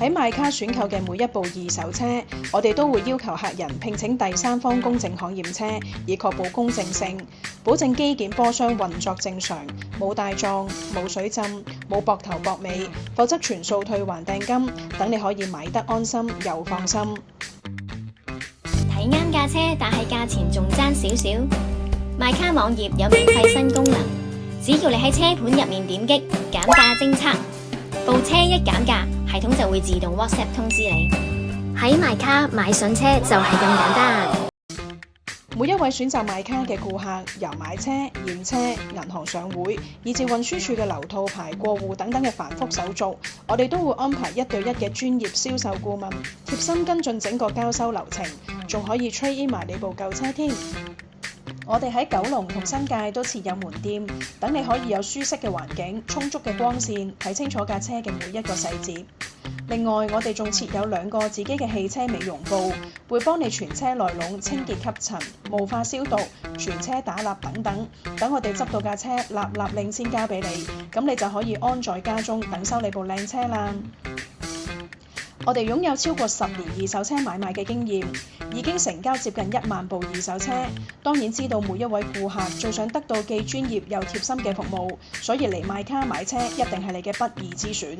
喺買卡選購嘅每一部二手車，我哋都會要求客人聘請第三方公證行驗車，以確保公正性，保證機件波箱運作正常，冇大撞、冇水浸、冇膊頭膊尾，否則全數退還訂金，等你可以買得安心又放心。睇啱架車，但係價錢仲爭少少。買卡網頁有免費新功能，只要你喺車盤入面點擊減價偵測，部車一減價，系統就會自動 WhatsApp 通知你。喺買卡買筍車就係咁簡單。每一位選擇買卡嘅顧客，由買車、驗車、銀行上會，以至運輸署嘅流套牌、過戶等等嘅繁複手續，我哋都會安排1對1嘅專業銷售顧問，貼心跟進整個交收流程，仲可以 trade in 埋你部舊車添。我哋喺九龍同新界都設有門店，等你可以有舒適嘅環境、充足嘅光線，睇清楚架車嘅每一個細節。另外，我哋仲設有2個自己嘅汽車美容部，會幫你全車內籠清潔吸塵、霧化消毒、全車打蠟等等。等我哋執到架車立立令先交俾你，咁你就可以安在家中等收你部靚車啦。我哋擁有超過10年二手車買賣嘅經驗，已經成交接近1萬部二手車。當然知道每一位顧客最想得到既專業又貼心嘅服務，所以嚟買卡買車一定係你嘅不二之選。